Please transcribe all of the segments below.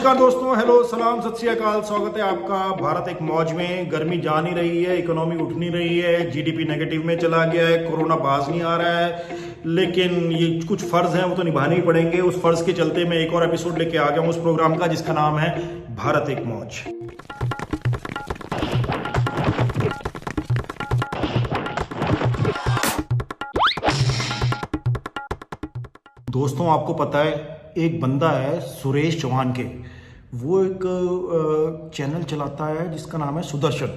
नमस्कार दोस्तों, हेलो, सलाम, सत श्री अकाल। स्वागत है आपका भारत एक मौज में। गर्मी जा नहीं रही है, इकोनॉमी उठ नहीं रही है, जीडीपी नेगेटिव में चला गया है, कोरोना बाज नहीं आ रहा है, लेकिन ये कुछ फर्ज हैं वो तो निभाने ही पड़ेंगे। उस फर्ज के चलते मैं एक और एपिसोड लेके आ गया हूँ उस प्रोग्राम का जिसका नाम है भारत एक मौज। दोस्तों, आपको पता है एक बंदा है सुरेश चौहान के, वो एक चैनल चलाता है जिसका नाम है सुदर्शन,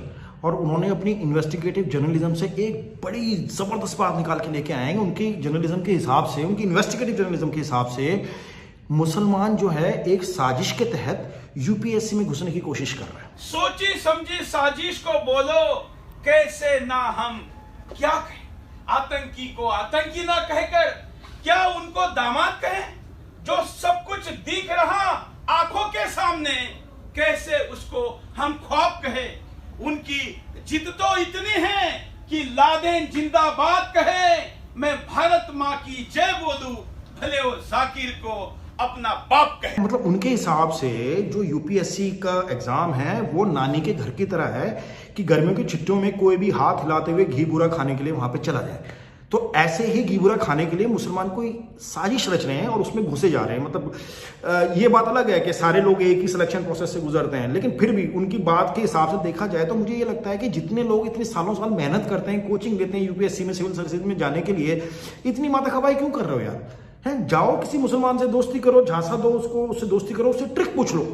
और उन्होंने अपनी इन्वेस्टिगेटिव जर्नलिज्म से एक बड़ी ज़बरदस्त बात निकाल के लेके आए हैं। उनकी जर्नलिज्म के हिसाब से, उनकी इन्वेस्टिगेटिव जर्नलिज्म के हिसाब से मुसलमान जो है एक साजिश के तहत यूपीएससी में घुसने की कोशिश कर रहा है। सोची समझी साजिश को बोलो, कैसे ना हम क्या कहें। आतंकी को आतंकी ना कहकर क्या उनको दामाद कहें जो सब कुछ दिख रहा आंखों के सामने, कैसे उसको हम ख्वाब कहें। उनकी जिद तो इतनी है कि लादेन जिंदाबाद कहे, मैं भारत माँ की जय बोलूं, भले वो जाकिर को अपना बाप कहे। मतलब उनके हिसाब से जो यूपीएससी का एग्जाम है वो नानी के घर की तरह है कि गर्मियों की छुट्टियों में कोई भी हाथ हिलाते हुए घी बुरा खाने के लिए वहां पे चला जाए। तो ऐसे ही घी बुरा खाने के लिए मुसलमान कोई साजिश रच रहे हैं और उसमें घुसे जा रहे हैं। मतलब ये बात अलग है कि सारे लोग एक ही सिलेक्शन प्रोसेस से गुजरते हैं, लेकिन फिर भी उनकी बात के हिसाब से देखा जाए तो मुझे ये लगता है कि जितने लोग इतने सालों साल मेहनत करते हैं, कोचिंग लेते हैं यूपीएससी में, सिविल सर्विसेज में जाने के लिए, इतनी माथा खपाई क्यों कर रहे हो यार? हैं, जाओ किसी मुसलमान से दोस्ती करो, झांसा दो उसको, उससे दोस्ती करो, उससे ट्रिक पूछ लो,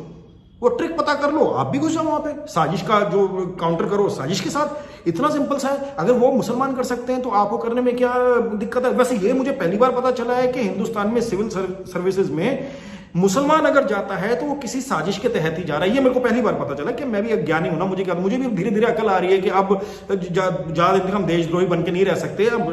वो ट्रिक पता कर लो, आप भी घुस जाओ वहां पे, साजिश का जो काउंटर करो साजिश के साथ। इतना सिंपल सा है। अगर वो मुसलमान कर सकते हैं तो आपको करने में क्या दिक्कत है? वैसे ये मुझे पहली बार पता चला है कि हिंदुस्तान में सिविल सर्विसेज में मुसलमान अगर जाता है तो वो किसी साजिश के तहत ही जा रहा है। ये मेरे को पहली बार पता चला। कि मैं भी अज्ञानी हूं ना, मुझे भी धीरे धीरे अकल आ रही है कि अब ज्यादा दिन हम देशद्रोही बन के नहीं रह सकते। अब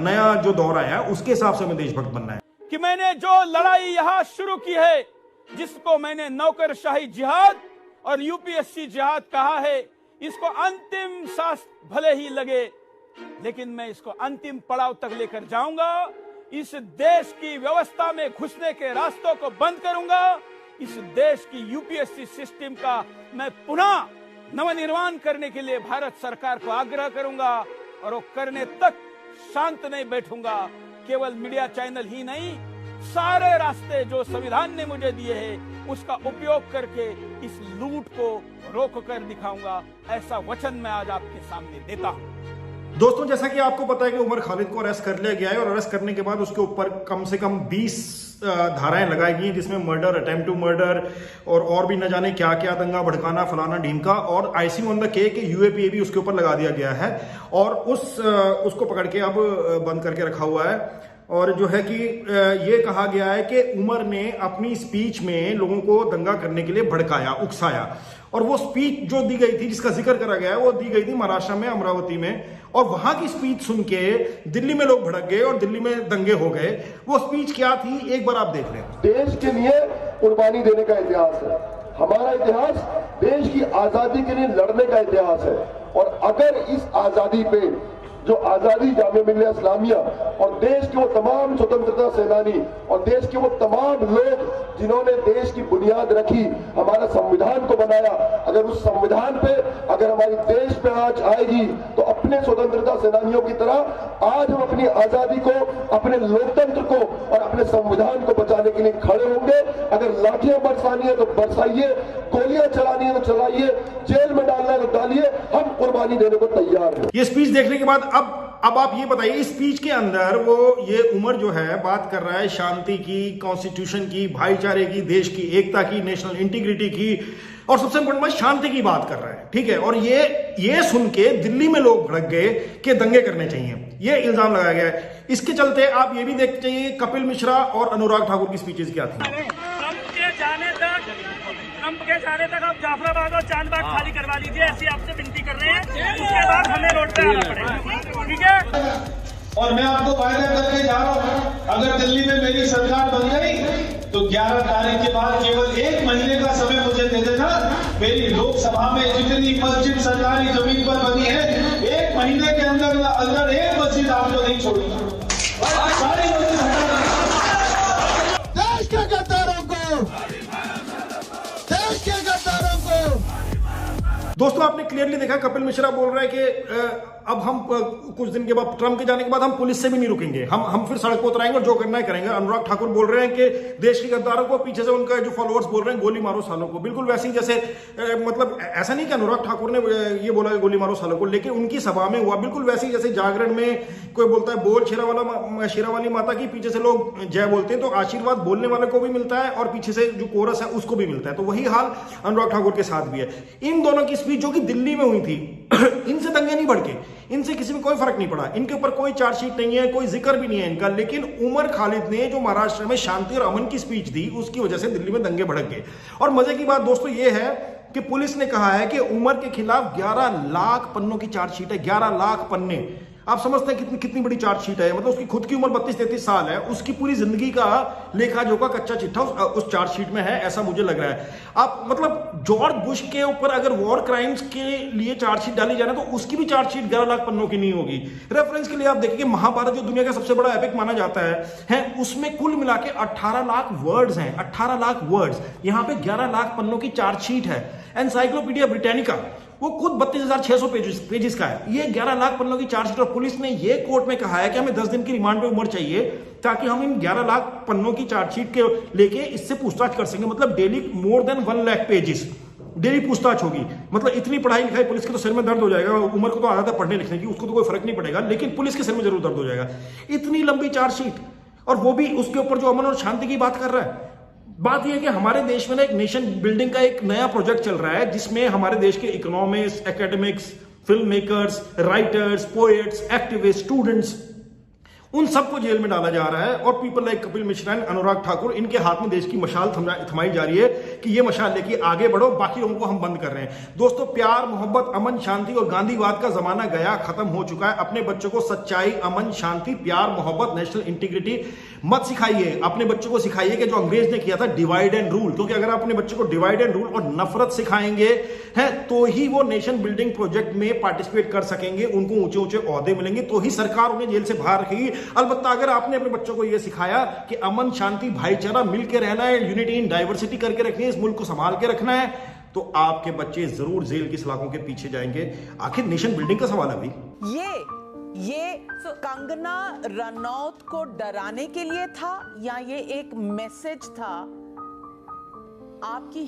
नया जो दौर आया है उसके हिसाब से हमें देशभक्त बनना है। कि मैंने जो लड़ाई यहां शुरू की है, जिसको मैंने नौकरशाही जिहाद और यूपीएससी जिहाद कहा है, इसको अंतिम सांस भले ही लगे, लेकिन मैं इसको अंतिम पड़ाव तक लेकर जाऊंगा। इस देश की व्यवस्था में घुसने के रास्तों को बंद करूंगा। इस देश की यूपीएससी सिस्टम का मैं पुनः नवनिर्माण करने के लिए भारत सरकार को आग्रह करूंगा, और वो करने तक शांत नहीं बैठूंगा। केवल मीडिया चैनल ही नहीं, सारे रास्ते जो संविधान ने मुझे दिए हैं उसका उपयोग करके इस लूट को रोक कर दिखाऊंगा। ऐसा वचन मैं आज आपके सामने देता हूं। दोस्तों, जैसा कि आपको पता है कि उमर खालिद को अरेस्ट कर लिया गया है, और अरेस्ट करने के बाद उसके ऊपर कम से कम 20 धाराएं लगाई गई, जिसमें मर्डर, अटेम्प्ट टू मर्डर और भी न जाने क्या क्या, दंगा भड़काना, फलाना ढीमका, और आईसी ऑन द के यूएपीए भी उसके ऊपर लगा दिया गया है, और उसको पकड़ के अब बंद करके रखा हुआ है। और जो है कि ये कहा गया है कि उमर ने अपनी स्पीच में लोगों को दंगा करने के लिए भड़काया, उकसाया, और वो स्पीच जो दी गई थी, जिसका जिक्र करा गया है, वो दी गई थी महाराष्ट्र में, अमरावती में, और वहां की स्पीच सुन के दिल्ली में लोग भड़क गए और दिल्ली में दंगे हो गए। वो स्पीच क्या थी, एक बार आप देख लें। देश के लिए कुर्बानी देने का इतिहास है हमारा। इतिहास देश की आजादी के लिए लड़ने का इतिहास है, और अगर इस आजादी पे जो आजादी जामिया मिल्लिया इस्लामिया और देश के वो तमाम स्वतंत्रता सेनानी और देश के वो तमाम लोग जिन्होंने देश की बुनियाद रखी, हमारा संविधान को बनाया, अगर उस संविधान पे अगर हमारी देश पे आज आएगी तो अपने स्वतंत्रता सेनानियों की तरह आज हम अपनी आजादी को, अपने लोकतंत्र को और अपने संविधान को बचाने के लिए खड़े होंगे। अगर लाठियां बरसानी है तो बरसाइए, गोलियां चलानी है तो चलाइए, जेल में डालना है तो डालिए, हम कुर्बानी देने को तैयार हैं। ये स्पीच देखने के बाद अब आप ये बताइए, इस स्पीच के अंदर वो ये उमर जो है बात कर रहा है शांति की, कॉन्स्टिट्यूशन की, भाईचारे की, देश की एकता की, नेशनल इंटीग्रिटी की, और सबसे इंपॉर्टेंट बात शांति की बात कर रहा है, ठीक है। और ये सुन के दिल्ली में लोग भड़क गए कि दंगे करने चाहिए, ये इल्जाम लगाया गया है। इसके चलते आप ये भी देखते चाहिए कपिल मिश्रा और अनुराग ठाकुर की स्पीचेस क्या थी। ट्रंप के जाने तक आप जाफराबाद और चांदबाग खाली करवा लीजिए, ऐसी आपसे विनती कर रहे हैं। उसके बाद हमें रोड पे आना पड़ेगा, ठीक है। और मैं आपको वायदा करके जा रहा हूँ, अगर दिल्ली में मेरी सरकार बन गई तो 11 तारीख के बाद केवल 1 महीने का समय मुझे दे देना। मेरी लोकसभा में जितनी मस्जिद सरकारी जमीन पर बनी है, 1 महीने के अंदर एक मस्जिद आपको नहीं छोड़ूंगा, सारी मस्जिद हटा देंगे। देश के गद्दारों को दोस्तों आपने क्लियरली देखा कपिल मिश्रा बोल रहा है कि अब हम कुछ दिन के बाद, ट्रम्प के जाने के बाद हम पुलिस से भी नहीं रुकेंगे, हम फिर सड़क पर उतराएंगे और जो करना है करेंगे। अनुराग ठाकुर बोल रहे हैं कि देश के गद्दारों को पीछे से उनका जो फॉलोअर्स बोल रहे हैं गोली मारो सालों को, बिल्कुल वैसे ही जैसे मतलब ऐसा नहीं कि अनुराग ठाकुर ने ये बोला गोली मारो सालों को, लेकिन उनकी सभा में हुआ बिल्कुल वैसे ही जैसे जागरण में कोई बोलता है बोल शेरावाली माता की, पीछे से लोग जय बोलते हैं तो आशीर्वाद बोलने वाले को भी मिलता है और पीछे से जो कोरस है उसको भी मिलता है। तो वही हाल अनुराग ठाकुर के साथ भी है। इन दोनों की स्पीच जो कि दिल्ली में हुई थी, इनसे दंगे नहीं भड़के, इनसे किसी में कोई फर्क नहीं पड़ा, इनके ऊपर कोई चार्जशीट नहीं है, कोई जिक्र भी नहीं है इनका। लेकिन उमर खालिद ने जो महाराष्ट्र में शांति और अमन की स्पीच दी उसकी वजह से दिल्ली में दंगे भड़क गए। और मजे की बात दोस्तों ये है कि पुलिस ने कहा है कि उमर के खिलाफ 11 लाख पन्नों की चार्जशीट है। 11 लाख पन्ने, आप समझते हैं कितनी बड़ी चार्जशीट है। मतलब उसकी खुद की उम्र 32-33 साल है, उसकी पूरी जिंदगी का लेखा जोखा कच्चा चिट्ठा उस चार्जशीट में है, ऐसा मुझे लग रहा है। आप मतलब जॉर्ज बुश के ऊपर अगर वॉर क्राइम्स के लिए चार्जशीट डाली जाए तो उसकी भी चार्जशीट 11 लाख पन्नों की नहीं होगी। रेफरेंस के लिए आप देखिए महाभारत जो दुनिया का सबसे बड़ा एपिक माना जाता है उसमें कुल मिला के 18 लाख वर्ड्स हैं, 18 लाख वर्ड्स। यहां पे 11 लाख पन्नों की चार्जशीट है। एनसाइक्लोपीडिया ब्रिटानिका वो खुद 32,600 पेजेस का है, ये 11 लाख पन्नों की चार्जशीट। और पुलिस ने ये कोर्ट में कहा है कि हमें 10 दिन की रिमांड पे उम्र चाहिए ताकि हम इन 11 लाख पन्नों की चार्जशीट के लेके इससे पूछताछ कर सकें। मतलब daily more than 1 lakh pages daily पूछताछ होगी। मतलब इतनी पढ़ाई लिखाई पुलिस के तो सिर में दर्द हो जाएगा। उम्र को तो आदत है पढ़ने लिखने की, उसको तो कोई फर्क नहीं पड़ेगा, लेकिन पुलिस के सिर में जरूर दर्द हो जाएगा। इतनी लंबी चार्जशीट, और वो भी उसके ऊपर जो अमन और शांति की बात कर रहा है। बात यह है कि हमारे देश में ना एक नेशन बिल्डिंग का एक नया प्रोजेक्ट चल रहा है जिसमें हमारे देश के economist, academics, film makers, writers, poets, activist, students, उन सबको जेल में डाला जा रहा है। और पीपल लाइक कपिल मिश्रा, अनुराग ठाकुर, इनके हाथ में देश की मशाल थमाई जा रही है कि ये मशाल लेके आगे बढ़ो, बाकी लोगों को हम बंद कर रहे हैं। दोस्तों प्यार, मोहब्बत, अमन, शांति और गांधीवाद का जमाना गया, खत्म हो चुका है। अपने बच्चों को सच्चाई, अमन, शांति, प्यार, मोहब्बत, नेशनल इंटीग्रिटी मत सिखाइए। अपने बच्चों को सिखाइए कि जो अंग्रेज ने किया था डिवाइड एंड रूल, क्योंकि अगर आप अपने बच्चों को डिवाइड एंड रूल और नफरत सिखाएंगे तो ही वो नेशन बिल्डिंग प्रोजेक्ट में पार्टिसिपेट कर सकेंगे, उनको ऊंचे ऊंचे ओहदे मिलेंगे, तो ही सरकार उन्हें जेल से बाहर रखेगी। अलबत्ता अगर आपने अपने बच्चों को यह सिखाया कि अमन, शांति, भाईचारा, मिलकर रहना है, यूनिटी इन डाइवर्सिटी करके रखनी है, इस मुल्क को संभाल के रखना है, तो आपके बच्चे जरूर जेल की सलाखों के पीछे जाएंगे। आखिर नेशन बिल्डिंग का सवाल है भाई। ये कंगना रनौत को डराने के लिए था या ये एक मैसेज था आपकी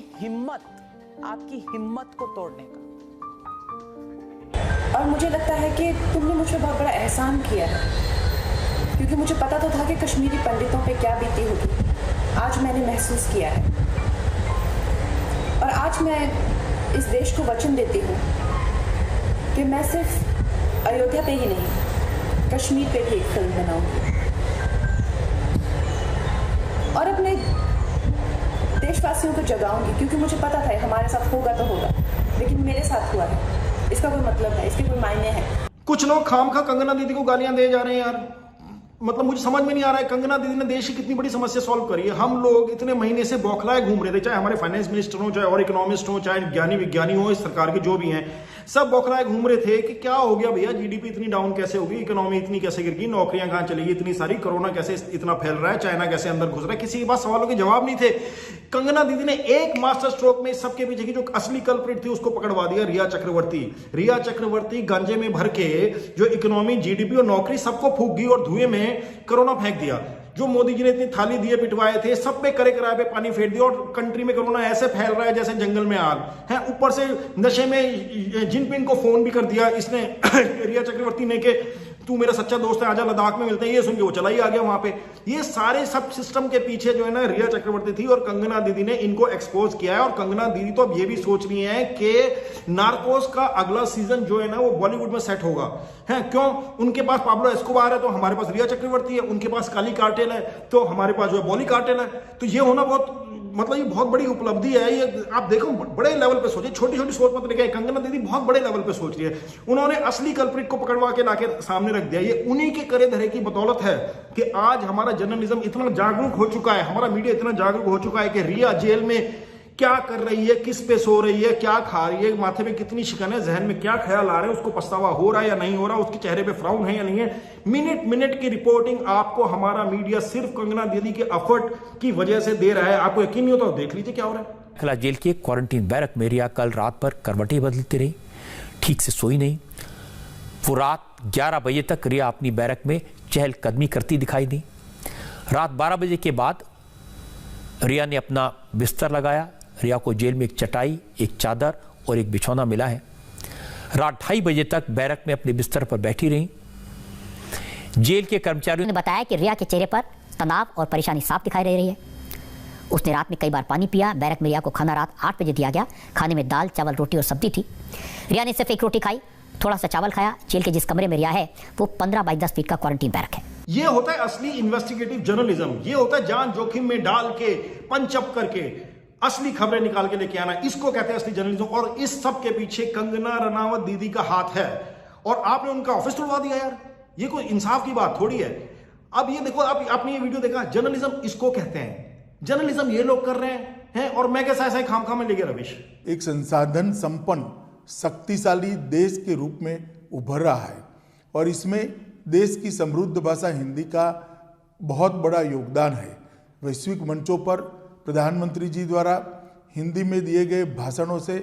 हिम्मत को तोड़ने का? और मुझे लगता है कि तुमने मुझे बहुत बड़ा एहसान किया है, क्योंकि मुझे पता तो था कि कश्मीरी पंडितों पे क्या बीती होगी। आज मैंने महसूस किया है और आज मैं इस देश को वचन देती हूँ कि मैं सिर्फ अयोध्या पे ही नहीं, कश्मीर पे भी एक फिल्म बनाऊंगी और अपने देशवासियों को जगाऊंगी, क्योंकि मुझे पता था हमारे साथ होगा तो होगा, लेकिन मेरे साथ हुआ है, इसका कोई मतलब है, इसके कोई मायने हैं। कुछ लोग खामखा कंगना दीदी को गालियां दे जा रहे हैं यार। मतलब मुझे समझ में नहीं आ रहा है, कंगना दीदी ने देश की कितनी बड़ी समस्या सॉल्व करी है। हम लोग इतने महीने से बौखलाए घूम रहे थे, चाहे हमारे फाइनेंस मिनिस्टर हो, चाहे और इकोनॉमिस्ट हो, चाहे ज्ञानी विज्ञानी हो, इस सरकार के जो भी हैं, सब बौखलाए घूम रहे थे कि क्या हो गया भैया, जीडीपी इतनी डाउन कैसे होगी, इकोनॉमी इतनी कैसे गिर गई, नौकरियां कहां चलेगी इतनी सारी, कोरोना कैसे इतना फैल रहा है, चाइना कैसे अंदर घुस रहा है, किसी के पास सवालों के जवाब नहीं थे। कंगना दीदी ने एक मास्टर स्ट्रोक में सबके पीछे की जो असली कल्प्रिट थी उसको पकड़वा दिया, रिया चक्रवर्ती गांजे में भर के जो इकोनॉमी, जीडीपी और नौकरी सबको फूंक गई और धुएं में कोरोना फेंक दिया। जो मोदी जी ने इतनी थाली दिए पिटवाए थे, सब पे करे कराए पे पानी फेर दिया और कंट्री में कोरोना ऐसे फैल रहा है जैसे जंगल में आग है। ऊपर से नशे में जिनपिंग को फोन भी कर दिया इसने रिया चक्रवर्ती ने कि तू मेरा सच्चा दोस्त है, आजा लद्दाख में मिलते हैं। ये सुन के वो चला ही आ गया वहां पे। ये सारे सब सिस्टम के पीछे जो है ना रिया चक्रवर्ती थी और कंगना दीदी ने इनको एक्सपोज किया है। और कंगना दीदी तो अब ये भी सोच रही है कि नार्कोस का अगला सीजन जो है ना वो बॉलीवुड में सेट होगा। है क्यों? उनके पास पाब्लो एस्कोबार है तो हमारे पास रिया चक्रवर्ती है, उनके पास काली कार्टेल है तो हमारे पास जो है बॉली कार्टेल है। तो ये होना बहुत मतलब ये बहुत बड़ी उपलब्धि है। ये आप देखो बड़े लेवल पे सोचिए, छोटी छोटी सोच मत लेके। कंगना दीदी बहुत बड़े लेवल पे सोच रही है। उन्होंने असली कल्प्रिट को पकड़वा के लाके सामने रख दिया। ये उन्हीं के करे धरे की बदौलत है कि आज हमारा जर्नलिज्म इतना जागरूक हो चुका है, हमारा मीडिया इतना जागरूक हो चुका है कि रिया जेल में क्या कर रही है, किस पे सो रही है, क्या खा रही है, माथे पे कितनी शिकन है, जहन में क्या ख्याल आ रहे हैं, उसको पछतावा हो रहा है या नहीं हो रहा, उसके चेहरे पे फ्राउन है या नहीं है। मिनट मिनट की रिपोर्टिंग आपको हमारा मीडिया सिर्फ कंगना दीदी के एफर्ट की वजह से दे रहा है। आपको यकीन नहीं होता तो देख लीजिए क्या हो रहा है। खला जेल के क्वारंटीन बैरक में रिया कल रात भर करवटें बदलती रही, ठीक से सोई नहीं। वो रात 11 बजे तक रिया अपनी बैरक में चहलकदमी करती दिखाई दी। रात 12 बजे के बाद रिया ने अपना बिस्तर लगाया। रिया को जेल में एक चटाई, एक चादर और एक बिछौना मिला है। रात 2:30 बजे तक बैरक में अपने बिस्तर पर बैठी रही। जेल के कर्मचारियों ने बताया कि रिया के चेहरे पर तनाव और परेशानी साफ दिखाई दे रही है। उसने रात में कई बार पानी पिया। बैरक में रिया को खाना रात 8 बजे दिया गया। खाने में दाल, चावल, रोटी और सब्जी थी। रिया ने सिर्फ एक रोटी खाई, थोड़ा सा चावल खाया। जेल के जिस कमरे में रिया है वो 15 बाई 10 फीट का क्वारंटीन बैरक है। ये होता है असली इन्वेस्टिगेटिव जर्नलिज्म। ये होता है जान जोखिम में डाल के, पंच अप करके असली खबरें निकाल के लेके आना। इसको कहते हैं असली जर्नलिज्म। और इस सब के पीछे कंगना रनावत दीदी का हाथ है। और आपने उनका ऑफिस तोड़वा दिया यार, ये कोई इंसाफ की बात थोड़ी है। अब ये देखो, आपने ये वीडियो देखा, जर्नलिज्म इसको कहते हैं। जर्नलिज्म ये लोग कर रहे हैं और मैं कैसा ऐसा खाम में ले गया रविश। एक संसाधन संपन्न शक्तिशाली देश के रूप में उभर रहा है और इसमें देश की समृद्ध भाषा हिंदी का बहुत बड़ा योगदान है। वैश्विक मंचों पर प्रधानमंत्री जी द्वारा हिंदी में दिए गए भाषणों से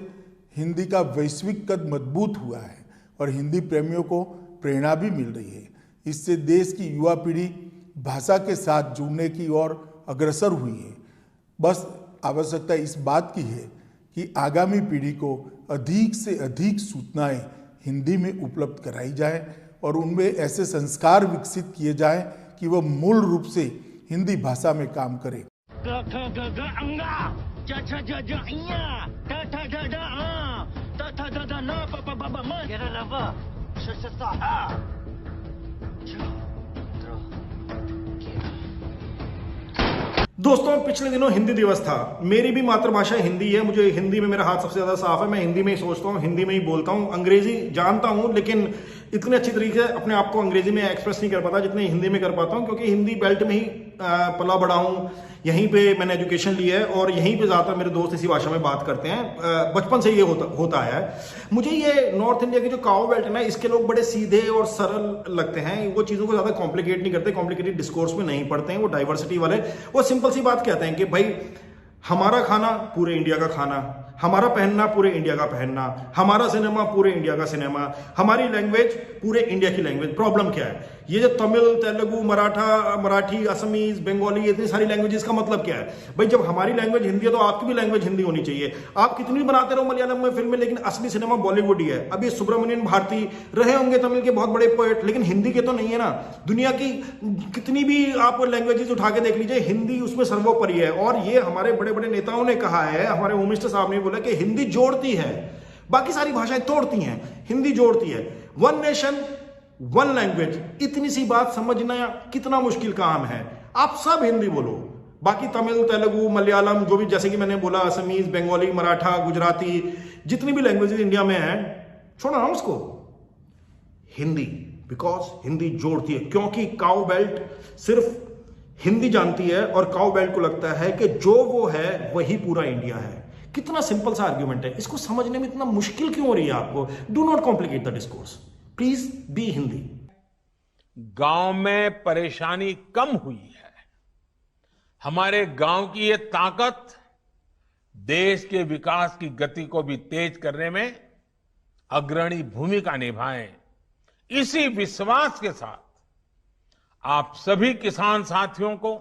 हिंदी का वैश्विक कद मजबूत हुआ है और हिंदी प्रेमियों को प्रेरणा भी मिल रही है। इससे देश की युवा पीढ़ी भाषा के साथ जुड़ने की ओर अग्रसर हुई है। बस आवश्यकता इस बात की है कि आगामी पीढ़ी को अधिक से अधिक सूचनाएं हिंदी में उपलब्ध कराई जाए और उनमें ऐसे संस्कार विकसित किए जाएं कि वह मूल रूप से हिंदी भाषा में काम करे। दोस्तों, पिछले दिनों हिंदी दिवस था। मेरी भी मातृभाषा हिंदी है, मुझे हिंदी में मेरा हाथ सबसे ज्यादा साफ है। मैं हिंदी में ही सोचता हूँ, हिंदी में ही बोलता हूँ। अंग्रेजी जानता हूँ लेकिन इतने अच्छी तरीके से अपने आप को अंग्रेजी में एक्सप्रेस नहीं कर पाता जितने हिंदी में कर पाता हूँ, क्योंकि हिंदी बेल्ट में ही पला बड़ा हूँ। यहीं पे मैंने एजुकेशन ली है और यहीं पे ज़्यादातर मेरे दोस्त इसी भाषा में बात करते हैं। बचपन से ये होता है। मुझे ये नॉर्थ इंडिया की जो काओ बेल्ट है ना, इसके लोग बड़े सीधे और सरल लगते हैं। वो चीज़ों को ज़्यादा कॉम्प्लिकेट नहीं करते, कॉम्प्लिकेटेड डिस्कोर्स में नहीं पढ़ते हैं। वो डाइवर्सिटी वाले, वो सिंपल सी बात कहते हैं कि भाई हमारा खाना पूरे इंडिया का खाना, हमारा पहनना पूरे इंडिया का पहनना, हमारा सिनेमा पूरे इंडिया का सिनेमा, हमारी लैंग्वेज पूरे इंडिया की लैंग्वेज। प्रॉब्लम क्या है? ये जो तमिल, तेलुगु, मराठी, असमीज, बंगाली, इतनी सारी लैंग्वेजेस का मतलब क्या है? भाई जब हमारी लैंग्वेज हिंदी है तो आपकी भी लैंग्वेज हिंदी होनी चाहिए। आप कितनी भी बनाते रहो मलयालम में फिल्में, लेकिन असली सिनेमा बॉलीवुड ही है। अभी सुब्रमण्यम भारती रहे होंगे तमिल के बहुत बड़े पोएट, लेकिन हिंदी के तो नहीं है ना। दुनिया की कितनी भी आप लैंग्वेजेस उठा के देख लीजिए, हिंदी उसमें सर्वोपरि है। और ये हमारे बड़े बड़े नेताओं ने कहा है, हमारे होम मिनिस्टर साहब ने बोला कि हिंदी जोड़ती है, बाकी सारी भाषाएं तोड़ती हैं, हिंदी जोड़ती है। वन नेशन वन लैंग्वेज, इतनी सी बात समझना कितना मुश्किल काम है। आप सब हिंदी बोलो, बाकी तमिल, तेलुगु, मलयालम, जो भी जैसे कि मैंने बोला, असमीज, बंगाली, मराठा, गुजराती, जितनी भी लैंग्वेजेस इंडिया में है, छोड़ो ना उसको। हिंदी, बिकॉज हिंदी जोड़ती है। क्योंकि काउ बेल्ट सिर्फ हिंदी जानती है और काउ बेल्ट को लगता है कि जो वो है वही पूरा इंडिया है। कितना सिंपल सा आर्ग्यूमेंट है, इसको समझने में इतना मुश्किल क्यों हो रही है आपको? Do not complicate the discourse, please be Hindi. गांव में परेशानी कम हुई है। हमारे गांव की ये ताकत देश के विकास की गति को भी तेज करने में अग्रणी भूमिका निभाए। इसी विश्वास के साथ आप सभी किसान साथियों को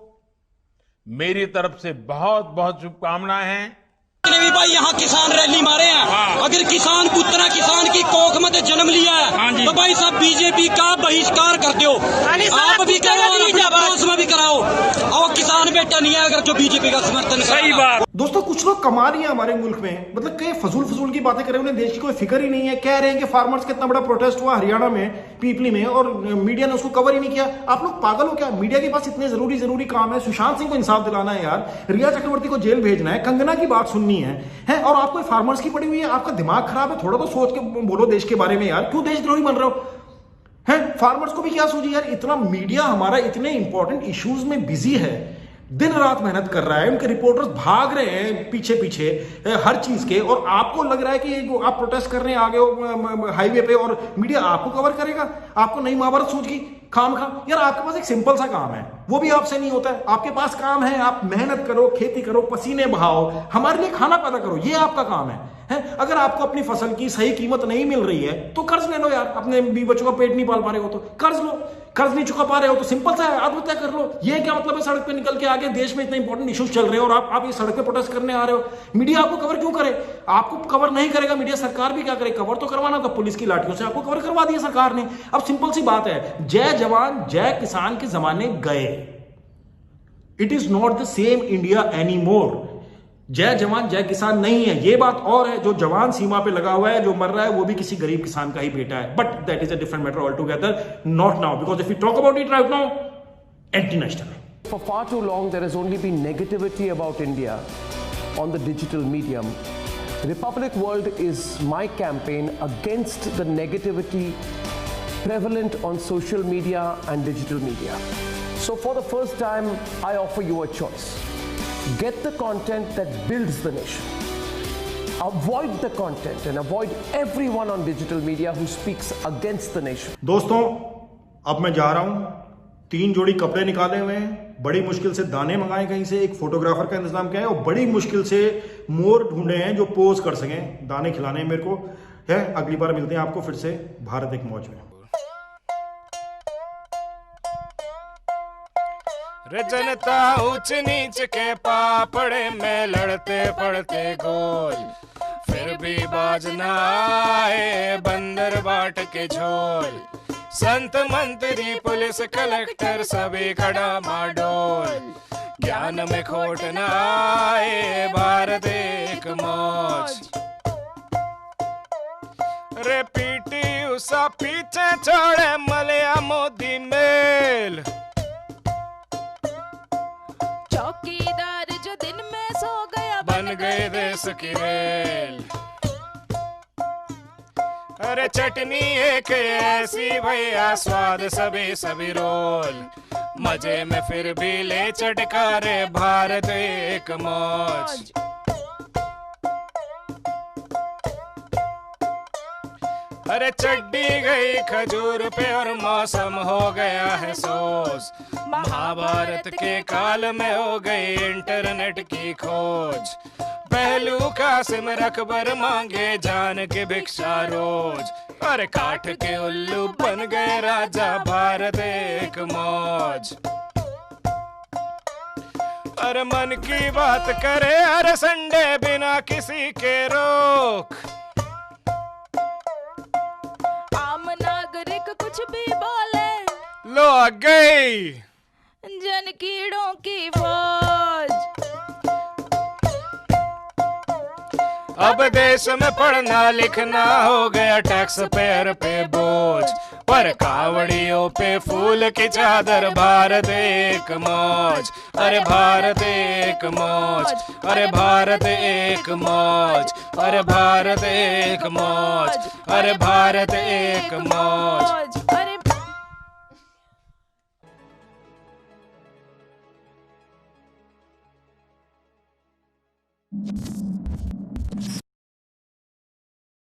मेरी तरफ से बहुत बहुत शुभकामनाएं हैं। भी भाई यहाँ किसान रैली मारे हैं। अगर किसान पुत्रा किसान की कोख में जन्म लिया है तो भाई साहब बीजेपी का बहिष्कार कर दो। आप भी करो और अपने पड़ोस में भी कराओ। और किसान बेटा नहीं है अगर जो बीजेपी का समर्थन। सही बात। दोस्तों, कुछ लोग कमा रही है हमारे मुल्क में, मतलब कई फजूल की बातें कर रहे हैं, उन्हें देश की कोई फिक्र ही नहीं है। कह रहे हैं कि फार्मर्स का इतना बड़ा प्रोटेस्ट हुआ हरियाणा में, पीपली में, और मीडिया ने उसको कवर ही नहीं किया। आप लोग पागल हो क्या? मीडिया के पास इतने जरूरी काम है। सुशांत सिंह को इंसाफ दिलाना है यार, रिया चक्रवर्ती को जेल भेजना है, कंगना की बात सुननी है और आपको फार्मर्स की पड़ी हुई है। आपका दिमाग खराब है? थोड़ा तो सोच के बोलो देश के बारे में यार। क्यों देशद्रोही बन रहे हो? हैं फार्मर्स को भी क्या सूझी यार? इतना मीडिया हमारा इतने इंपॉर्टेंट इश्यूज में बिजी है, दिन रात मेहनत कर रहा है, उनके रिपोर्टर्स भाग रहे हैं पीछे पीछे हर चीज के, और आपको लग रहा है कि आप प्रोटेस्ट कर रहे हैं आगे हो हाईवे पे और मीडिया आपको कवर करेगा? आपको नई महाभारत सूझ गई खाम यार। आपके पास एक सिंपल सा काम है, वो भी आपसे नहीं होता है। आपके पास काम है, आप मेहनत करो, खेती करो, पसीने बहाओ, हमारे लिए खाना पैदा करो, ये आपका काम है। अगर आपको अपनी फसल की सही कीमत नहीं मिल रही है तो कर्ज ले लो यार, अपने बीवी बच्चों का पेट नहीं पाल पा रहे हो तो कर्ज लो, कर्ज नहीं चुका पा रहे हो तो सिंपल सा है, आत्महत्या कर लो। ये क्या मतलब है सड़क पे निकल के आगे, देश में इतने इंपॉर्टेंट इश्यूज चल रहे हैं और आप ये सड़क पे प्रोटेस्ट करने आ रहे हो। मीडिया आपको कवर क्यों करे? आपको कवर नहीं करेगा मीडिया, सरकार भी क्या करे? कवर तो करवाना था, पुलिस की लाठियों से आपको कवर करवा दिया सरकार ने। अब सिंपल सी बात है, जय जवान जय किसान के जमाने गए। It is not the same India any more. जय जवान जय किसान नहीं है, ये बात और है। जो जवान सीमा पे लगा हुआ है, जो मर रहा है, वो भी किसी गरीब किसान का ही बेटा है। But that is a different matter all together, not now, because if you talk about it right now, anti national है। For far too long, there has only been negativity about India on the digital medium. Republic World is my campaign against the negativity prevalent on social media and digital media. So for the first time, I offer you a choice. Get the content that builds the nation. Avoid the content and avoid everyone on digital media who speaks against the nation. दोस्तों, अब मैं जा रहा हूं, 3 जोड़ी कपड़े निकाले हुए हैं, बड़ी मुश्किल से दाने मंगाए कहीं से, एक फोटोग्राफर का इंतजाम किया है और बड़ी मुश्किल से मोर ढूंढे हैं जो पोज कर सकें, दाने खिलाने मेरे को है। अगली बार मिलते हैं आपको फिर से भारत एक मौज में। जनता ऊंच नीच के पापड़े में लड़ते पड़ते गोल, फिर भी बाज न आए बंदर बाट के झोल। संत मंत्री पुलिस कलेक्टर सभी खड़ा माडोल, ज्ञान में खोट न आए भारत एक मौज। रे पीटी उसा पीछे छोड़े मलिया मोदी मेल, चौकीदार जो दिन में सो गया बन गए देश की रेल। अरे चटनी एक ऐसी भैया स्वाद सभी रोल, मजे में फिर भी ले चटकारे भारत एक मौज। अरे चड्डी गई खजूर पे और मौसम हो गया है सोस, महाभारत के काल में हो गई इंटरनेट की खोज। पहलू का सिम रखबर मांगे जान की भिक्षा रोज, अरे काठ के उल्लू बन गए राजा भारत एक मौज। अरे मन की बात करे हर संडे बिना किसी के रोक, आम नागरिक कुछ भी बोले लो आ गई जन कीड़ों की फौज। अब देश में पढ़ना लिखना हो गया टैक्स पेयर पे बोझ, पर कावड़ियों पे फूल की चादर भारत एक मौज। अरे भारत एक मौज, अरे भारत एक मौज, अरे भारत एक मौज, अरे भारत एक मौज।